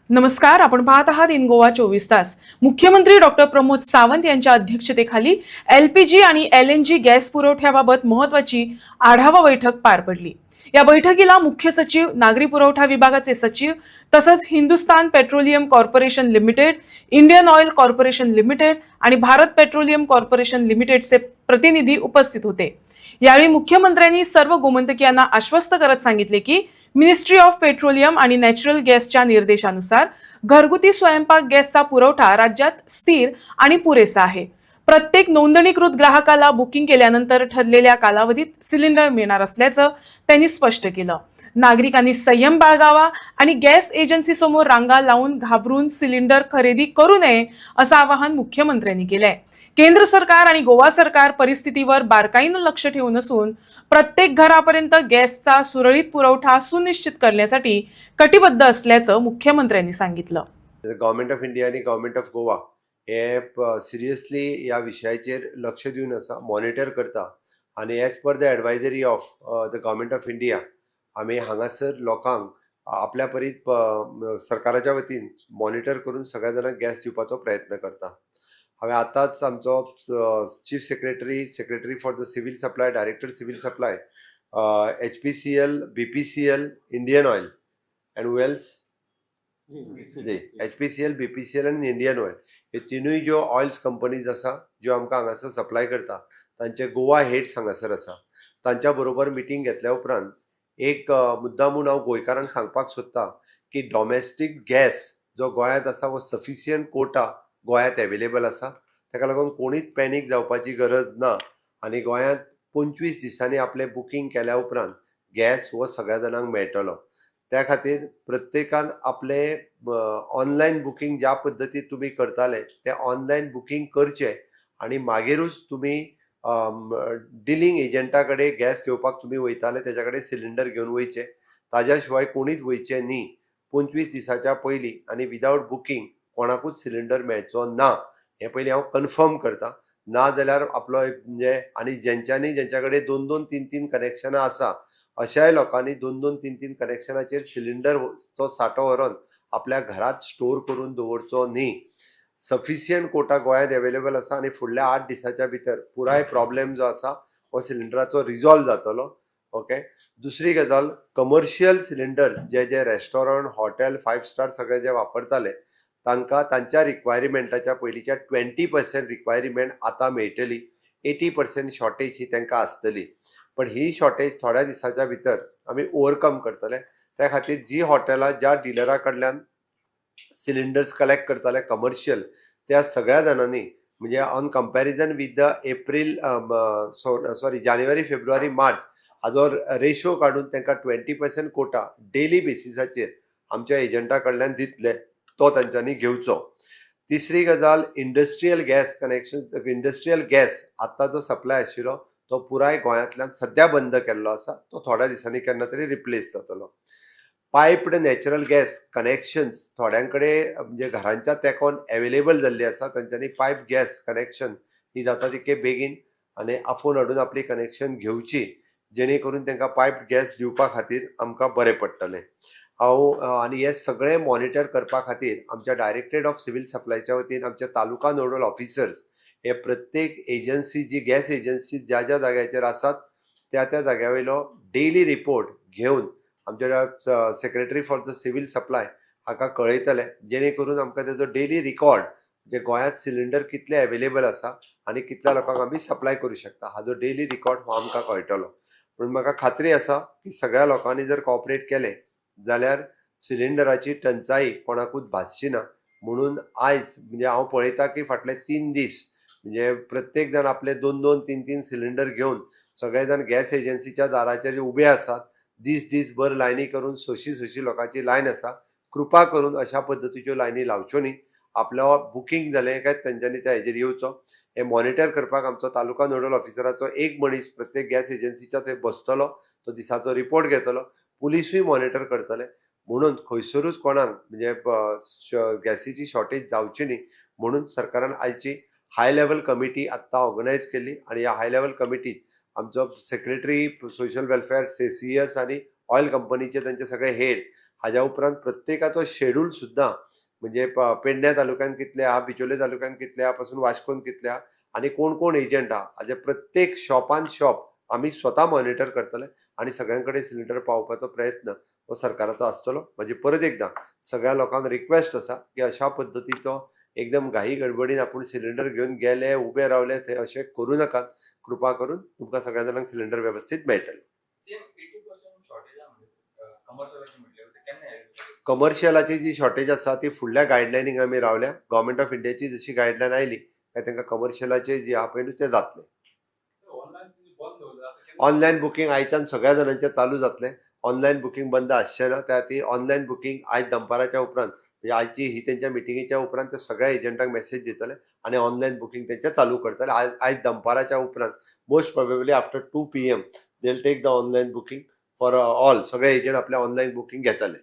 नमस्कार, आपण पाहत आहात इन गोवा 24 तास। मुख्यमंत्री डॉक्टर प्रमोद सावंत यांच्या अध्यक्षतेखाली एलपीजी आणि एलएनजी गॅस पुरवठ्याबाबत महत्त्वाची आढावा बैठक पार पडली। या बैठकीला मुख्य सचिव, नागरी पुरवठा विभागाचे सचिव तसंच Hindustan petroleum corporation limited, Indian oil corporation limited आणि भारत पेट्रोलियम कॉर्पोरेशन लिमिटेडचे प्रतिनिधी उपस्थित होते। यावेळी मुख्यमंत्र्यांनी सर्व गोमंतकीयांना आश्वस्त करत सांगितले की मिनिस्ट्री ऑफ पेट्रोलियम आणि नॅचरल गॅसच्या निर्देशानुसार घरगुती स्वयंपाक गॅसचा पुरवठा राज्यात स्थिर आणि पुरेसा आहे। प्रत्येक नोंदणीकृत ग्राहकाला बुकिंग केल्यानंतर ठरलेल्या कालावधीत सिलेंडर मिळणार असल्याचं त्यांनी स्पष्ट केलं। नागरिकांनी संयम बाळगावा आणि गॅस एजन्सी समोर रांगा लावून घाबरून सिलेंडर खरेदी करू नये असं आवाहन मुख्यमंत्र्यांनी केलंय। केंद्र सरकार आणि गोवा सरकार परिस्थितीवर बारकाईनं लक्ष ठेवून असून प्रत्येक घरापर्यंत गॅसचा सुरळीत पुरवठा सुनिश्चित करण्यासाठी कटिबद्ध असल्याचं मुख्यमंत्र्यांनी सांगितलं। गव्हर्नमेंट ऑफ इंडिया आणि गव्हर्नमेंट ऑफ गोवा हे सिरियसली या विशयाचेर लक्ष दिवन आसा, मॉनिटर करता आणि as per the advisory of the government of India आमी हांगासर लोकांक आपल्या परीत सरकाराच्या वतीन मॉनिटर करून सगळ्या जाणांक गॅस दिवपाचो प्रयत्न करता। हांवें आतांच आमचो chief secretary for the civil supply, director civil supply, HPCL, BPCL, Indian oil and वेल्स HPCL, BPCL आणि इंडियन ऑयल हे तिनूय ज्यो ऑयल्स कंपनीज आसा ज्यो आमकां हांगासर सप्लाय करता तांचे गोवा हेड्स हांगासर आसा। तांच्या बरोबर मिटींग घेतल्या उपरांत एक मुद्दामून हांव गोंयकारांक सांगपाक सोदता की डॉमेस्टीक गॅस जो गोंयांत आसा वो सफिशियंट कोटा गोंयांत एवेलेबल आसा। ताका लागून कोणीच पॅनीक जावपाची गरज ना आनी गोंयांत 25 दिसांनी आपलें बुकींग केल्या उपरांत गॅस हो सगळ्या जाणांक मेळटलो। त्या खातीर प्रत्येकान आपले ऑनलायन बुकींग ज्या पद्दतीन तुमी करताले ते ऑनलायन बुकींग करचें आनी मागीरूच तुमी डिलिंग एजंटा कडेन गॅस घेवपाक तुमी वयताले तेच्या कडेन सिलिंडर घेवन वयचे, ताज्या शिवाय कोणीच वयचें न्ही। 25 दिसाच्या पयलीं आनी विदावट बुकींग कोणाकूच सिलिंडर मेळचो ना हें पयलीं हांव कन्फर्म करता। ना जाल्यार आपलो म्हणजे आनी जेंच्या कडेन 2-2, 3-3 कनेक्शनां आसा अशाय लोकांनी 2-2, 3-3 कनेक्शनाचेर सिलिंडरचो सांठो व्हरून आपल्या घरात स्टोर करून दवरचो न्ही। सफिशियंट कोटा गोंयांत एवेलेबल आसा आनी फुडल्या 8 दिसाच्या भितर पुराय प्रॉब्लेम जो आसा हो सिलिंडराचो रिजॉल्व जातलो। ओके, दुसरी गजाल, कमर्शियल सिलिंडर्स जे रेस्टॉरंट, हॉटेल, 5 स्टार सगळे जे वापरताले तांकां तांच्या रिक्वायरमेंटाच्या पयलींच्या 20% रिक्वायरमेंट आतां मेळटली। 80% शॉर्टेज ही तांकां आसतली, पण ही शॉर्टेज थोड्या दिसाच्या भितर आमी ओवरकम करतले। त्या खातीर जी हॉटेलां ज्या डिलरा कडल्यान सिलिंडर्स कलेक्ट करताले कमर्शियल त्या सगळ्या जाणांनी म्हणजे on comparison with the January, February, March Hajo ratio काडून तांकां 20% कोटा डेली बेसिसाचेर आमच्या एजंटा कडल्यान दितले, तो तांच्यांनी घेवचो। तिसरी गजाल, industrial gas connection, industrial gas आतां जो सप्लाय आशिल्लो तो पुराय गोंयांतल्यान सद्या बंद केल्लो आसा, तो थोड्या दिसांनी केन्ना तरी रिप्लेस जातलो। पायप्ड नॅचरल गॅस कनेक्शन्स थोड्यांकडे म्हणजे घरांच्या तेंकोन एवेलेबल जाल्ली आसा, तांच्यांनी पायप गॅस कनेक्शन ही जाता तितके बेगीन आनी आफून हाडून आपली कनेक्शन घेवची, जेणे करून तांकां पायप गॅस दिवपा खातीर आमकां बरें पडटलें। आनी हे सगळें मॉनिटर करपा खातीर आमच्या डायरेक्टरेट ऑफ सिव्हिल सप्लायच्या वतीन आमचे तालुका नोडल ऑफिसर्स हे प्रत्येक एजन्सी जी गॅस एजन्सी ज्या ज्या जाग्याचेर आसात त्या जाग्या वयलो डेली रिपोर्ट घेवन आमच्या secretary for the civil supply हाका कळयतले, जेणे करून आमकां तेजो डेली रिकॉर्ड जे गोंयांत सिलिंडर कितले एवेलेबल आसा आनी कितल्या लोकांक आमी सप्लाय करूं शकता हाजो डेली रिकॉर्ड हो आमकां कळटलो। पूण म्हाका खात्री आसा की सगळ्या लोकांनी जर कॉपरेट केले जाल्यार सिलिंडराची टंचाई कोणाकूच भासची ना। म्हणून आयज म्हणजे हांव पळयता की फाटले 3 दीस म्हणजे प्रत्येक जण आपले 2-2, 3-3 सिलिंडर घेवन सगळे जाण गॅस एजन्सीच्या दाराचेर उबे आसात। दीसभर लायनी करून 600 लोकांची लायन आसा। कृपा करून अशा पद्दतीच्यो लायनी लावच्यो न्ही। आपलो बुकींग जालें काय तांच्यांनी त्या हेजेर येवचो। हे मॉनिटर करपाक आमचो तालुका नोडल ऑफिसराचो एक मनीस प्रत्येक गॅस एजन्सीच्या थंय बसतलो, तो दिसाचो रिपोर्ट घेतलो, पुलिसूय मॉनिटर करतले। म्हणून खंयसरूच कोणाक म्हणजे गॅसीची शॉर्टेज जावची न्ही म्हणून सरकारान आयची हाय लेवल कमिटी आत्तां ऑर्गनायज केल्ली आनी ह्या हाय लेवल कमिटीत आमचो सेक्रेटरी सोशल वेलफेअर, CS आनी ऑयल कंपनीचे तांचे सगळे हेड हाज्या उपरांत प्रत्येकाचो शेड्यूल सुद्दां म्हणजे पेडण्या तालुक्यान कितले आहा, बिचोले तालुक्यान कितले आहा पासून वास्कोन कितले आहा आनी कोण कोण एजंट आहा हाजे प्रत्येक शॉपान शॉप आमी स्वता मॉनिटर करतले आनी सगळ्यां कडेन सिलिंडर पावोवपाचो प्रयत्न हो सरकाराचो आसतलो. म्हजी परत एकदां सगळ्या लोकांक रिक्वेस्ट आसा की अशा पद्दतीचो एकदम घाई गडबडीन आपूण सिलिंडर घेवन गेले उबे रावले थंय अशें करूं नाकात. कृपा करून तुमकां सगळ्या जाणांक सिलिंडर वेवस्थीत मेळटले. सेम 80% शॉर्टेज आहे म्हणजे कमर्शियलाची म्हटले होते केन्ना येयले? कमर्शियलाची जी शॉर्टेज आसा ती फुडल्या गायडलायनीक आमी रावल्या. गव्हर्मेंट ऑफ इंडियाची जशी गायडलायन आयली काय तांकां कमर्शियलाचे जे आहा पळय न्हू ते जातले. ऑनलायन बंद दवरला असं केन्ना? ऑनलायन बुकींग आयच्यान सगळ्या जाणांचे चालू जातले. ऑनलायन बुकींग बंद आसचें ना. त्या खातीर ऑनलायन बुकींग आयज दनपाराच्या उपरांत म्हणजे आयची ही तेंच्या मिटिंगेच्या उपरांत ते सगळ्या एजंटांक मेसेज दितले आनी ऑनलायन बुकींग तेंचे चालू करतले. आयज दनपाराच्या उपरांत most probably after 2 PM they will take the online booking for all. सगळे एजंट आपले ऑनलायन बुकींग घेतले.